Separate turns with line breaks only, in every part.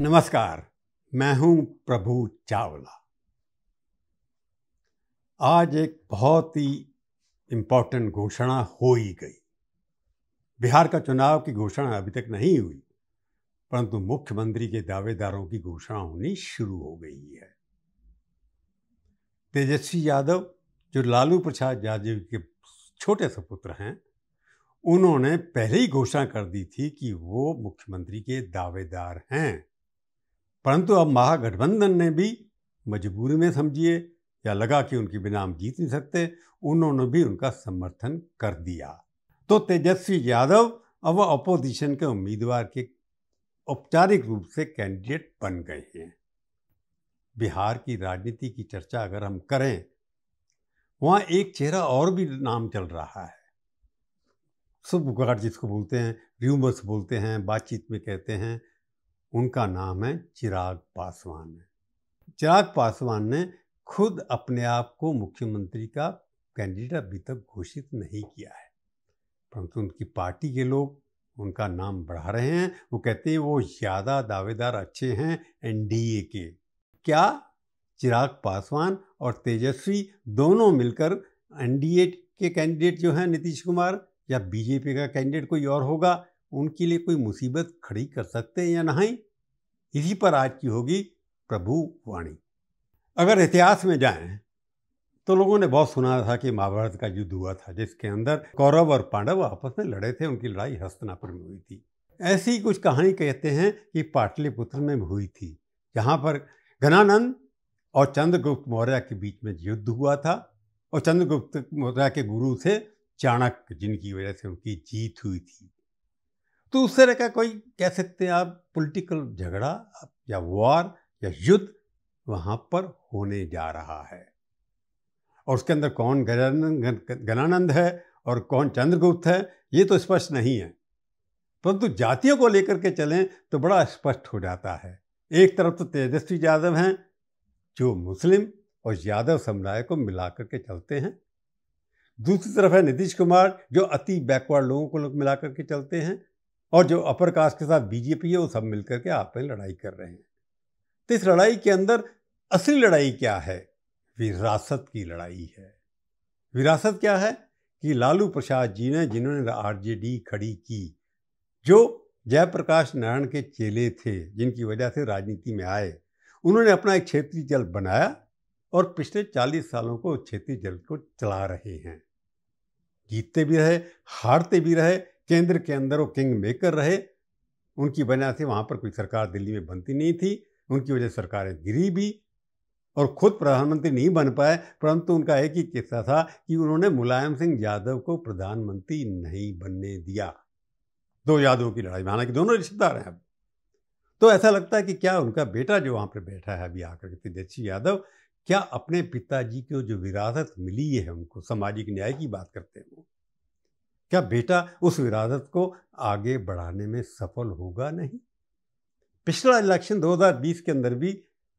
नमस्कार, मैं हूं प्रभु चावला। आज एक बहुत ही इम्पोर्टेंट घोषणा हो ही गई। बिहार का चुनाव की घोषणा अभी तक नहीं हुई, परंतु मुख्यमंत्री के दावेदारों की घोषणा होनी शुरू हो गई है। तेजस्वी यादव, जो लालू प्रसाद यादव के छोटे सपुत्र हैं, उन्होंने पहले ही घोषणा कर दी थी कि वो मुख्यमंत्री के दावेदार हैं। परंतु अब महागठबंधन ने भी मजबूरी में समझिए या लगा कि उनके बिना हम जीत नहीं सकते, उन्होंने भी उनका समर्थन कर दिया। तो तेजस्वी यादव अब अपोजिशन के उम्मीदवार के औपचारिक रूप से कैंडिडेट बन गए हैं। बिहार की राजनीति की चर्चा अगर हम करें, वहाँ एक चेहरा और भी नाम चल रहा है। सुबुगाट जिसको बोलते हैं, र्यूमर्स बोलते हैं, बातचीत में कहते हैं, उनका नाम है चिराग पासवान। चिराग पासवान ने खुद अपने आप को मुख्यमंत्री का कैंडिडेट अभी तक घोषित नहीं किया है, परंतु उनकी पार्टी के लोग उनका नाम बढ़ा रहे हैं। वो कहते हैं वो ज़्यादा दावेदार अच्छे हैं एनडीए के। क्या चिराग पासवान और तेजस्वी दोनों मिलकर एनडीए के कैंडिडेट जो हैं नीतीश कुमार या बीजेपी का कैंडिडेट कोई और होगा, उनके लिए कोई मुसीबत खड़ी कर सकते हैं या नहीं? इसी पर आज की होगी प्रभु वाणी। अगर इतिहास में जाएं तो लोगों ने बहुत सुना था कि महाभारत का युद्ध हुआ था, जिसके अंदर कौरव और पांडव आपस में लड़े थे। उनकी लड़ाई हस्तिनापुर में हुई थी। ऐसी ही कुछ कहानी कहते हैं कि पाटलिपुत्र में हुई थी, जहाँ पर घनानंद और चंद्रगुप्त मौर्य के बीच में युद्ध हुआ था, और चंद्रगुप्त मौर्य के गुरु थे चाणक्य, जिनकी वजह से उनकी जीत हुई थी। तो उस तरह का कोई कह सकते हैं आप पॉलिटिकल झगड़ा या वॉर या युद्ध वहाँ पर होने जा रहा है। और उसके अंदर कौन घनानंद है और कौन चंद्रगुप्त है, ये तो स्पष्ट नहीं है, परंतु जातियों को लेकर के चलें तो बड़ा स्पष्ट हो जाता है। एक तरफ तो तेजस्वी यादव हैं, जो मुस्लिम और यादव समुदाय को मिलाकर के चलते हैं। दूसरी तरफ है नीतीश कुमार, जो अति बैकवर्ड लोगों को मिलाकर के चलते हैं, और जो अपर कास्ट के साथ बीजेपी है, वो सब मिलकर के आपस में लड़ाई कर रहे हैं। तो इस लड़ाई के अंदर असली लड़ाई क्या है? विरासत की लड़ाई है। विरासत क्या है कि लालू प्रसाद जी ने, जिन्होंने आरजेडी खड़ी की, जो जयप्रकाश नारायण के चेले थे, जिनकी वजह से राजनीति में आए, उन्होंने अपना एक क्षेत्रीय जल बनाया और पिछले 40 सालों को क्षेत्रीय जल को चला रहे हैं। जीतते भी रहे, हारते भी रहे, केंद्र के अंदर वो किंग मेकर रहे। उनकी वजह से वहाँ पर कोई सरकार दिल्ली में बनती नहीं थी, उनकी वजह से सरकारें गिरी भी और खुद प्रधानमंत्री नहीं बन पाए। परंतु उनका एक ही किस्सा था कि उन्होंने मुलायम सिंह यादव को प्रधानमंत्री नहीं बनने दिया। दो यादवों की लड़ाई में, हालांकि दोनों रिश्तेदार हैं अब। तो ऐसा लगता है कि क्या उनका बेटा जो वहाँ पर बैठा है अभी आकर के, तेजस्वी यादव, क्या अपने पिताजी को जो विरासत मिली है, उनको सामाजिक न्याय की बात करते हैं, वो क्या बेटा उस विरासत को आगे बढ़ाने में सफल होगा? नहीं। पिछला इलेक्शन 2020 के अंदर भी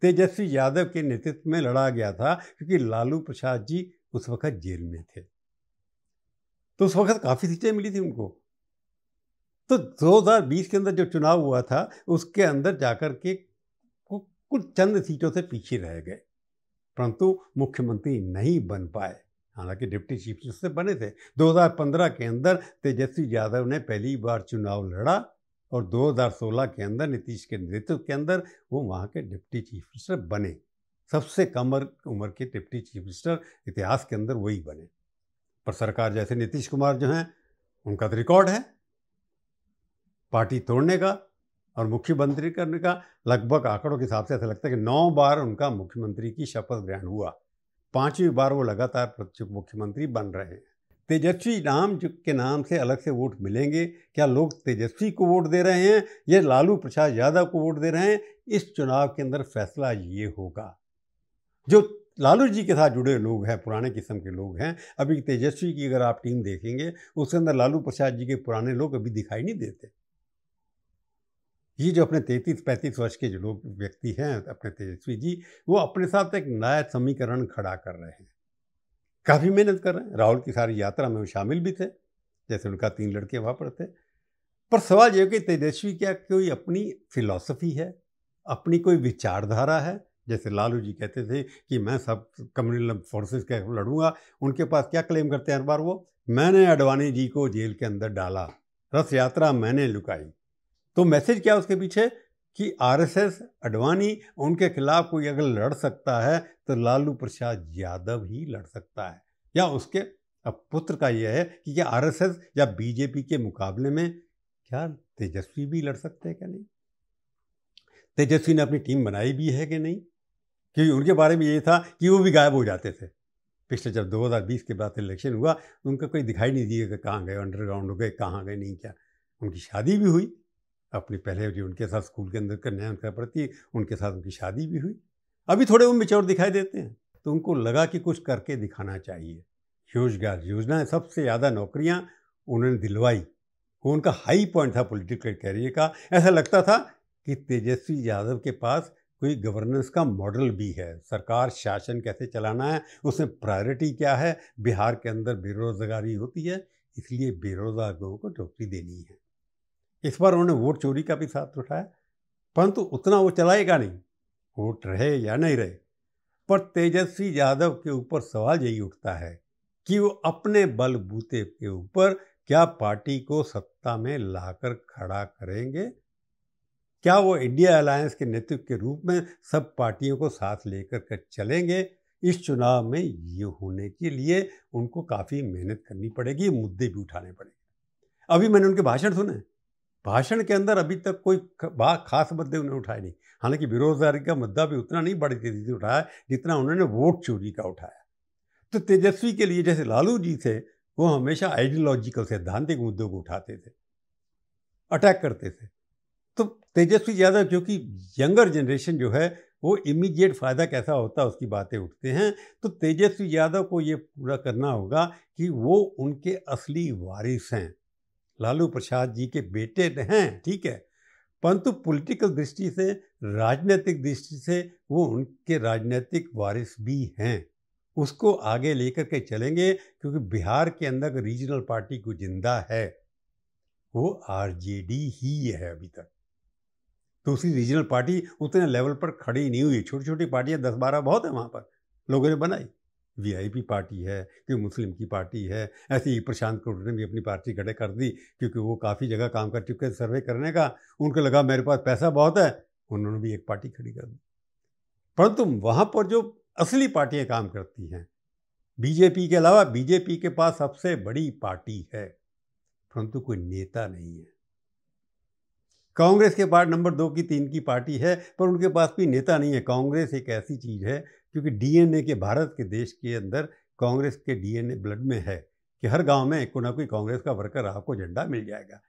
तेजस्वी यादव के नेतृत्व में लड़ा गया था, क्योंकि लालू प्रसाद जी उस वक्त जेल में थे। तो उस वक्त काफ़ी सीटें मिली थी उनको। तो 2020 के अंदर जो चुनाव हुआ था, उसके अंदर जाकर के कुछ चंद सीटों से पीछे रह गए, परंतु मुख्यमंत्री नहीं बन पाए। हालांकि डिप्टी चीफ मिनिस्टर बने थे। 2015 के अंदर तेजस्वी यादव ने पहली बार चुनाव लड़ा, और 2016 के अंदर नीतीश के नेतृत्व के अंदर वो वहाँ के डिप्टी चीफ मिनिस्टर बने। सबसे कम उम्र के डिप्टी चीफ मिनिस्टर इतिहास के अंदर वही बने। पर सरकार जैसे नीतीश कुमार जो हैं, उनका तो रिकॉर्ड है पार्टी तोड़ने का और मुख्यमंत्री करने का। लगभग आंकड़ों के हिसाब से ऐसा लगता है कि 9 बार उनका मुख्यमंत्री की शपथ ग्रहण हुआ, 5वीं बार वो लगातार मुख्यमंत्री बन रहे हैं। तेजस्वी नाम के नाम से अलग से वोट मिलेंगे? क्या लोग तेजस्वी को वोट दे रहे हैं या लालू प्रसाद यादव को वोट दे रहे हैं? इस चुनाव के अंदर फैसला ये होगा। जो लालू जी के साथ जुड़े लोग हैं, पुराने किस्म के लोग हैं, अभी तेजस्वी की अगर आप टीम देखेंगे, उसके अंदर लालू प्रसाद जी के पुराने लोग अभी दिखाई नहीं देते। ये जो अपने 33-35 वर्ष के जो लोग व्यक्ति हैं, अपने तेजस्वी जी, वो अपने साथ एक नया समीकरण खड़ा कर रहे हैं, काफ़ी मेहनत कर रहे हैं। राहुल की सारी यात्रा में वो शामिल भी थे, जैसे उनका 3 लड़के वहाँ पर थे। पर सवाल ये है कि तेजस्वी क्या कोई अपनी फिलॉसफी है, अपनी कोई विचारधारा है? जैसे लालू जी कहते थे कि मैं सब कम्युनल फोर्सेस के लड़ूंगा, उनके पास क्या क्लेम करते हैं हर बार वो, मैंने अडवाणी जी को जेल के अंदर डाला, रथ यात्रा मैंने लुकाई। तो मैसेज क्या उसके पीछे कि आरएसएस, अडवाणी, उनके खिलाफ कोई अगर लड़ सकता है तो लालू प्रसाद यादव ही लड़ सकता है, या उसके अब पुत्र का यह है कि क्या आरएसएस या बीजेपी के मुकाबले में क्या तेजस्वी भी लड़ सकते हैं क्या नहीं? तेजस्वी ने अपनी टीम बनाई भी है कि नहीं? क्योंकि उनके बारे में ये था कि वो भी गायब हो जाते थे। पिछले जब 2020 के बाद इलेक्शन हुआ, उनका कोई दिखाई नहीं दिया कि कहाँ गए, अंडरग्राउंड हो गए, कहाँ गए, नहीं क्या। उनकी शादी भी हुई, अपनी पहले जो उनके साथ स्कूल के अंदर कन्या उनका पड़ती, उनके साथ उनकी शादी भी हुई। अभी थोड़े वो मैच्योर दिखाई देते हैं, तो उनको लगा कि कुछ करके दिखाना चाहिए। रोजगार योजना सबसे ज़्यादा नौकरियाँ उन्होंने दिलवाई, वो उनका हाई पॉइंट था पॉलिटिकल कैरियर का। ऐसा लगता था कि तेजस्वी यादव के पास कोई गवर्नेंस का मॉडल भी है, सरकार शासन कैसे चलाना है, उसमें प्रायोरिटी क्या है। बिहार के अंदर बेरोजगारी होती है, इसलिए बेरोजगार लोगों को नौकरी देनी है। इस बार उन्होंने वोट चोरी का भी साथ उठाया, परंतु उतना वो चलाएगा नहीं, वोट रहे या नहीं रहे। पर तेजस्वी यादव के ऊपर सवाल यही उठता है कि वो अपने बलबूते के ऊपर क्या पार्टी को सत्ता में लाकर खड़ा करेंगे? क्या वो इंडिया अलायंस के नेतृत्व के रूप में सब पार्टियों को साथ लेकर कर चलेंगे? इस चुनाव में ये होने के लिए उनको काफ़ी मेहनत करनी पड़ेगी, मुद्दे भी उठाने पड़ेंगे। अभी मैंने उनके भाषण सुने, भाषण के अंदर अभी तक कोई खास मुद्दे उन्होंने उठाए नहीं। हालांकि बेरोजगारी का मुद्दा भी उतना नहीं बड़ी तेजी से उठाया जितना उन्होंने वोट चोरी का उठाया। तो तेजस्वी के लिए जैसे लालू जी थे, वो हमेशा आइडियोलॉजिकल सैद्धांतिक मुद्दों को उठाते थे, अटैक करते थे। तो तेजस्वी यादव, जो कि यंगर जनरेशन जो है, वो इमीडिएट फ़ायदा कैसा होता है उसकी बातें उठते हैं। तो तेजस्वी यादव को ये पूरा करना होगा कि वो उनके असली वारिस हैं। लालू प्रसाद जी के बेटे हैं, ठीक है, परंतु पॉलिटिकल दृष्टि से, राजनीतिक दृष्टि से वो उनके राजनीतिक वारिस भी हैं। उसको आगे लेकर के चलेंगे, क्योंकि बिहार के अंदर रीजनल पार्टी को जिंदा है वो आरजेडी ही है अभी तक। दूसरी रीजनल पार्टी उतने लेवल पर खड़ी नहीं हुई। छोटी छोटी पार्टियां 10-12 बहुत है वहाँ पर, लोगों ने बनाई। वीआईपी पार्टी है, कोई मुस्लिम की पार्टी है, ऐसे ही प्रशांत करोड़ ने भी अपनी पार्टी खड़े कर दी, क्योंकि वो काफ़ी जगह काम कर चुके हैं सर्वे करने का। उनको लगा मेरे पास पैसा बहुत है, उन्होंने भी एक पार्टी खड़ी कर दी। परंतु वहाँ पर जो असली पार्टियाँ काम करती हैं, बीजेपी के अलावा, बीजेपी के पास सबसे बड़ी पार्टी है, परंतु कोई नेता नहीं है। कांग्रेस के पास नंबर 2 की 3 की पार्टी है, पर उनके पास भी नेता नहीं है। कांग्रेस एक ऐसी चीज़ है, क्योंकि डीएनए के, भारत के देश के अंदर कांग्रेस के डीएनए ब्लड में है कि हर गांव में कोई ना कोई कांग्रेस का वर्कर आपको झंडा मिल जाएगा,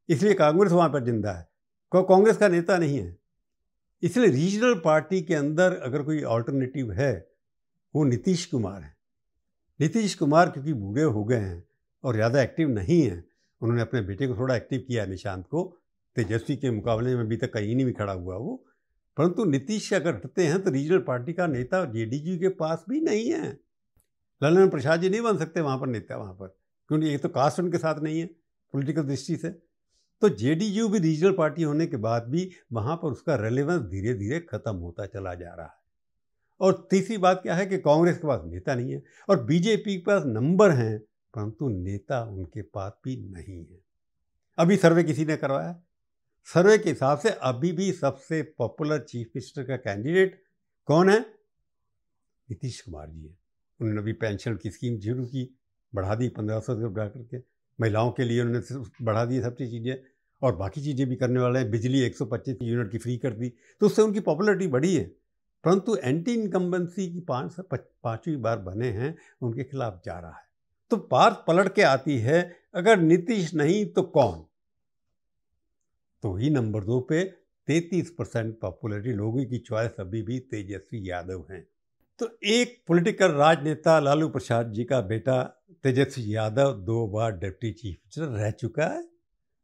इसलिए कांग्रेस वहाँ पर जिंदा है। कांग्रेस का नेता नहीं है। इसलिए रीजनल पार्टी के अंदर अगर कोई ऑल्टरनेटिव है, वो नीतीश कुमार है। नीतीश कुमार क्योंकि बूढ़े हो गए हैं और ज़्यादा एक्टिव नहीं हैं, उन्होंने अपने बेटे को थोड़ा एक्टिव किया, निशांत को। तेजस्वी के मुकाबले में अभी तक कहीं नहीं भी खड़ा हुआ वो। परंतु नीतीश अगर हटते हैं तो रीजनल पार्टी का नेता जेडीयू के पास भी नहीं है। ललन प्रसाद जी नहीं बन सकते वहाँ पर नेता, वहाँ पर, क्योंकि एक तो कास्ट उनके साथ नहीं है पॉलिटिकल दृष्टि से। तो जेडीयू भी रीजनल पार्टी होने के बाद भी वहाँ पर उसका रेलेवेंस धीरे धीरे खत्म होता चला जा रहा है। और तीसरी बात क्या है कि कांग्रेस के पास नेता नहीं है, और बीजेपी के पास नंबर हैं, परंतु नेता उनके पास भी नहीं है। अभी सर्वे किसी ने करवाया, सर्वे के हिसाब से अभी भी सबसे पॉपुलर चीफ मिनिस्टर का कैंडिडेट कौन है? नीतीश कुमार जी है। उन्होंने अभी पेंशन की स्कीम शुरू की, बढ़ा दी 1500 से बढ़ा करके। महिलाओं के लिए उन्होंने बढ़ा दी सब चीज़ें, और बाकी चीज़ें भी करने वाले हैं। बिजली 125 यूनिट की फ्री कर दी, तो उससे उनकी पॉपुलरिटी बढ़ी है। परंतु एंटी इनकम्बेंसी की 5वीं बार बने हैं, उनके खिलाफ जा रहा है। तो बात पलट के आती है, अगर नीतीश नहीं तो कौन? तो ही नंबर 2 पे 33% पॉपुलरिटी, लोगों की चॉइस अभी भी तेजस्वी यादव हैं। तो एक पॉलिटिकल राजनेता लालू प्रसाद जी का बेटा तेजस्वी यादव 2 बार डिप्टी चीफ मिनिस्टर रह चुका है।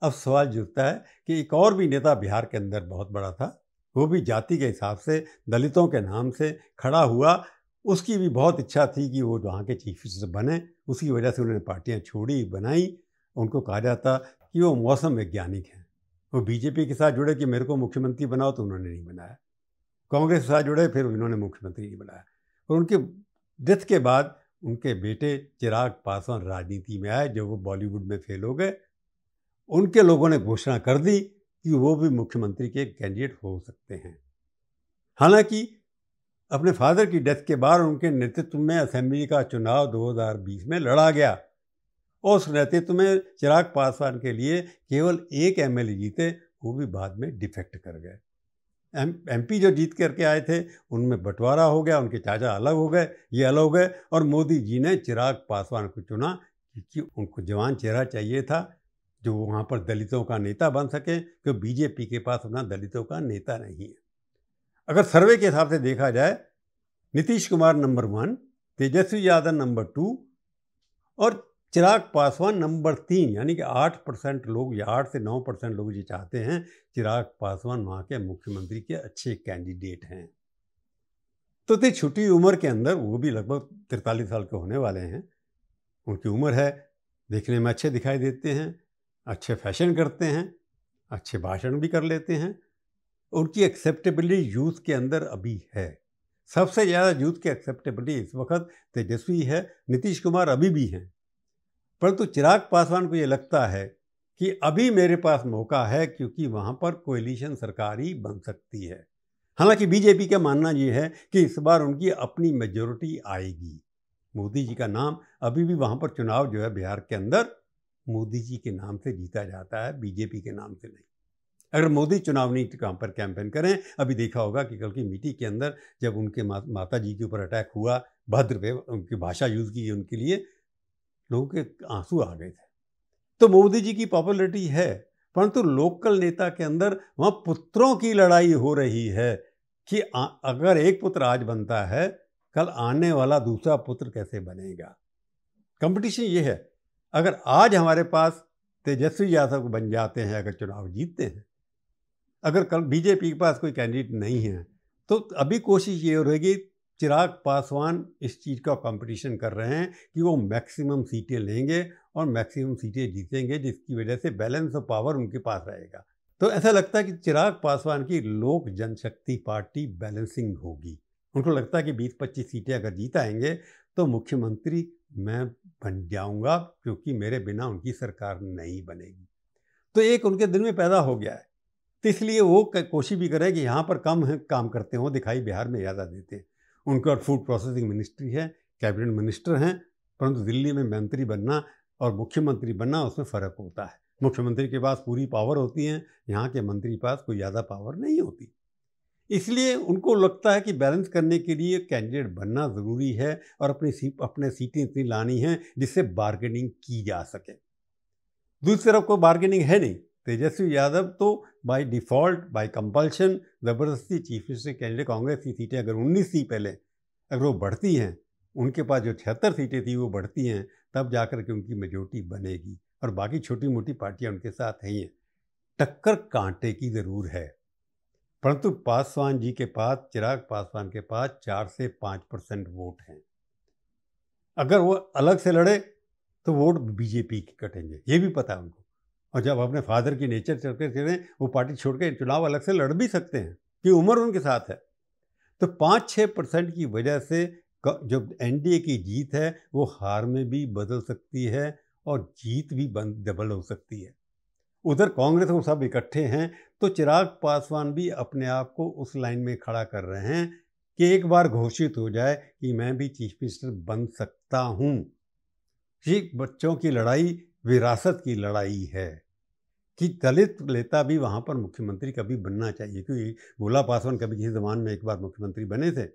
अब सवाल जुड़ता है कि एक और भी नेता बिहार के अंदर बहुत बड़ा था, वो भी जाति के हिसाब से, दलितों के नाम से खड़ा हुआ। उसकी भी बहुत इच्छा थी कि वो वहाँ के चीफ मिनिस्टर बने, उसी वजह से उन्होंने पार्टियाँ छोड़ी, बनाई। उनको कहा जाता कि वो मौसम वैज्ञानिक हैं। वो बीजेपी के साथ जुड़े कि मेरे को मुख्यमंत्री बनाओ, तो उन्होंने नहीं बनाया। कांग्रेस के साथ जुड़े, फिर इन्होंने मुख्यमंत्री नहीं बनाया। और उनके डेथ के बाद उनके बेटे चिराग पासवान राजनीति में आए, जो वो बॉलीवुड में फेल हो गए। उनके लोगों ने घोषणा कर दी कि वो भी मुख्यमंत्री के कैंडिडेट हो सकते हैं। हालांकि अपने फादर की डेथ के बाद उनके नेतृत्व में असेंबली का चुनाव 2020 में लड़ा गया और उस नेतृत्व में चिराग पासवान के लिए केवल एक एमएलए जीते, वो भी बाद में डिफेक्ट कर गए। एमपी जो जीत करके आए थे उनमें बंटवारा हो गया, उनके चाचा अलग हो गए, ये अलग हो गए, और मोदी जी ने चिराग पासवान को चुना क्योंकि उनको जवान चेहरा चाहिए था जो वहाँ पर दलितों का नेता बन सके, क्योंकि बीजेपी के पास अपना दलितों का नेता नहीं है। अगर सर्वे के हिसाब से देखा जाए, नीतीश कुमार नंबर 1, तेजस्वी यादव नंबर 2 और चिराग पासवान नंबर 3, यानी कि 8% लोग या 8 से 9% लोग ये चाहते हैं चिराग पासवान वहाँ के मुख्यमंत्री के अच्छे कैंडिडेट हैं। तो इतनी छोटी उम्र के अंदर, वो भी लगभग 43 साल के होने वाले हैं, उनकी उम्र है, देखने में अच्छे दिखाई देते हैं, अच्छे फैशन करते हैं, अच्छे भाषण भी कर लेते हैं। उनकी एक्सेप्टेबिलिटी यूथ के अंदर अभी है। सबसे ज़्यादा यूथ की एक्सेप्टेबिलिटी इस वक्त तेजस्वी है, नीतीश कुमार अभी भी हैं। परंतु चिराग पासवान को ये लगता है कि अभी मेरे पास मौका है, क्योंकि वहाँ पर कोएलिशन सरकार ही बन सकती है। हालांकि बीजेपी का मानना ये है कि इस बार उनकी अपनी मेजॉरिटी आएगी। मोदी जी का नाम अभी भी वहाँ पर चुनाव जो है बिहार के अंदर मोदी जी के नाम से जीता जाता है, बीजेपी के नाम से नहीं। अगर मोदी चुनावी पर कैंपेन करें, अभी देखा होगा कि कल की मीटिंग के अंदर जब उनके माता जी के ऊपर अटैक हुआ, भद्र पे उनकी भाषा यूज़ की उनके लिए, लोगों के आंसू आ गए थे। तो मोदी जी की पॉपुलैरिटी है, परंतु लोकल नेता के अंदर वहाँ पुत्रों की लड़ाई हो रही है कि अगर एक पुत्र आज बनता है, कल आने वाला दूसरा पुत्र कैसे बनेगा। कंपटीशन ये है। अगर आज हमारे पास तेजस्वी यादव बन जाते हैं, अगर चुनाव जीतते हैं, अगर कल बीजेपी के पास कोई कैंडिडेट नहीं है, तो अभी कोशिश ये रहेगी, चिराग पासवान इस चीज़ का कंपटीशन कर रहे हैं कि वो मैक्सिमम सीटें लेंगे और मैक्सिमम सीटें जीतेंगे, जिसकी वजह से बैलेंस ऑफ पावर उनके पास रहेगा। तो ऐसा लगता है कि चिराग पासवान की लोक जनशक्ति पार्टी बैलेंसिंग होगी। उनको लगता है कि 20-25 सीटें अगर जीत आएंगे तो मुख्यमंत्री मैं बन जाऊंगा, क्योंकि मेरे बिना उनकी सरकार नहीं बनेगी। तो एक उनके दिल में पैदा हो गया है। तो इसलिए वो कोशिश भी करें कि यहाँ पर कम है काम करते हों, दिखाई बिहार में ज़्यादा देते हैं। उनका फूड प्रोसेसिंग मिनिस्ट्री है, कैबिनेट मिनिस्टर हैं, परंतु दिल्ली में मंत्री बनना और मुख्यमंत्री बनना, उसमें फ़र्क होता है। मुख्यमंत्री के पास पूरी पावर होती है, यहाँ के मंत्री के पास कोई ज़्यादा पावर नहीं होती। इसलिए उनको लगता है कि बैलेंस करने के लिए कैंडिडेट बनना ज़रूरी है और अपने सीटें इतनी लानी हैं जिससे बार्गेनिंग की जा सके। दूसरी तरफ कोई बार्गेनिंग है नहीं। तेजस्वी यादव तो बाय डिफ़ॉल्ट, बाय कंपल्शन, ज़बरदस्ती चीफ मिनिस्टर कैंडिडेट, कांग्रेस की सीटें अगर 19 थी पहले, अगर वो बढ़ती हैं, उनके पास जो 76 सीटें थी वो बढ़ती हैं, तब जाकर के उनकी मेजॉरिटी बनेगी। और बाकी छोटी मोटी पार्टियां उनके साथ हैं। टक्कर कांटे की ज़रूर है, परंतु पासवान जी के पास, चिराग पासवान के पास 4 से 5% वोट हैं। अगर वो अलग से लड़े तो वोट बीजेपी के कटेंगे, ये भी पता है उनको। और जब अपने फादर की नेचर चलते वो पार्टी छोड़ के चुनाव अलग से लड़ भी सकते हैं कि उम्र उनके साथ है। तो 5-6% की वजह से जो एनडीए की जीत है वो हार में भी बदल सकती है और जीत भी डबल हो सकती है। उधर कांग्रेस वो सब इकट्ठे हैं, तो चिराग पासवान भी अपने आप को उस लाइन में खड़ा कर रहे हैं कि एक बार घोषित हो जाए कि मैं भी चीफ मिनिस्टर बन सकता हूँ। ये बच्चों की लड़ाई विरासत की लड़ाई है कि दलित नेता भी वहाँ पर मुख्यमंत्री कभी बनना चाहिए, क्योंकि भोला पासवान कभी किसी ज़मान में एक बार मुख्यमंत्री बने थे।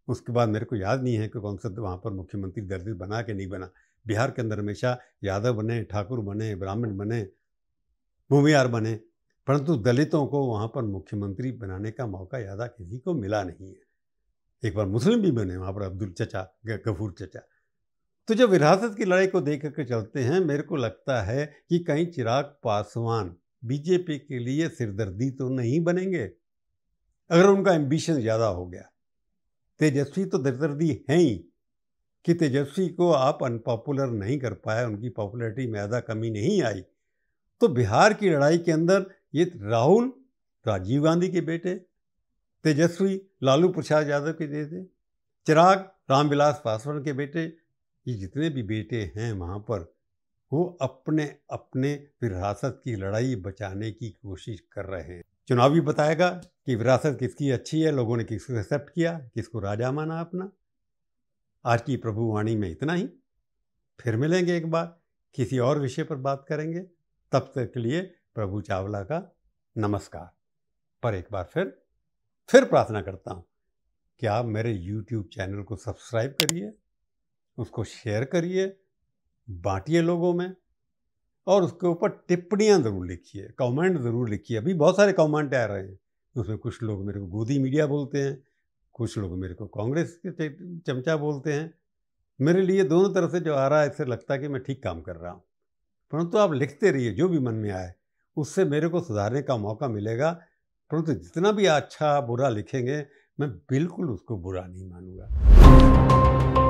उसके बाद मेरे को याद नहीं है कि कौन सा वहाँ पर मुख्यमंत्री दलित बना कि नहीं बना। बिहार के अंदर हमेशा यादव बने, ठाकुर बने, ब्राह्मण बने, भूमिहार बने, परंतु दलितों को वहाँ पर मुख्यमंत्री बनाने का मौका ज़्यादा किसी को मिला नहीं है। एक बार मुस्लिम भी बने वहाँ पर, अब्दुल चचा, गफूर चचा। तो जब विरासत की लड़ाई को देख करके चलते हैं, मेरे को लगता है कि कहीं चिराग पासवान बीजेपी के लिए सिरदर्दी तो नहीं बनेंगे अगर उनका एम्बिशन ज़्यादा हो गया। तेजस्वी तो सिरदर्दी हैं ही कि तेजस्वी को आप अनपॉपुलर नहीं कर पाए, उनकी पॉपुलैरिटी में ज़्यादा कमी नहीं आई। तो बिहार की लड़ाई के अंदर ये राहुल, राजीव गांधी के बेटे, तेजस्वी लालू प्रसाद यादव के बेटे, चिराग रामविलास पासवान के बेटे, ये जितने भी बेटे हैं वहाँ पर, वो अपने अपने विरासत की लड़ाई बचाने की कोशिश कर रहे हैं। चुनाव भी बताएगा कि विरासत किसकी अच्छी है, लोगों ने किसको एक्सेप्ट किया, किसको राजा माना अपना। आज की प्रभुवाणी में इतना ही। फिर मिलेंगे एक बार, किसी और विषय पर बात करेंगे। तब तक के लिए प्रभु चावला का नमस्कार। पर एक बार फिर प्रार्थना करता हूँ कि आप मेरे YouTube चैनल को सब्सक्राइब करिए, उसको शेयर करिए, बांटिए लोगों में, और उसके ऊपर टिप्पणियाँ ज़रूर लिखिए, कमेंट ज़रूर लिखिए। अभी बहुत सारे कमेंट आ रहे हैं, उसमें कुछ लोग मेरे को गोदी मीडिया बोलते हैं, कुछ लोग मेरे को कांग्रेस के चमचा बोलते हैं। मेरे लिए दोनों तरफ से जो आ रहा है, इससे लगता है कि मैं ठीक काम कर रहा हूँ। परंतु आप लिखते रहिए, जो भी मन में आए, उससे मेरे को सुधारने का मौका मिलेगा। परंतु जितना भी अच्छा बुरा लिखेंगे, मैं बिल्कुल उसको बुरा नहीं मानूंगा।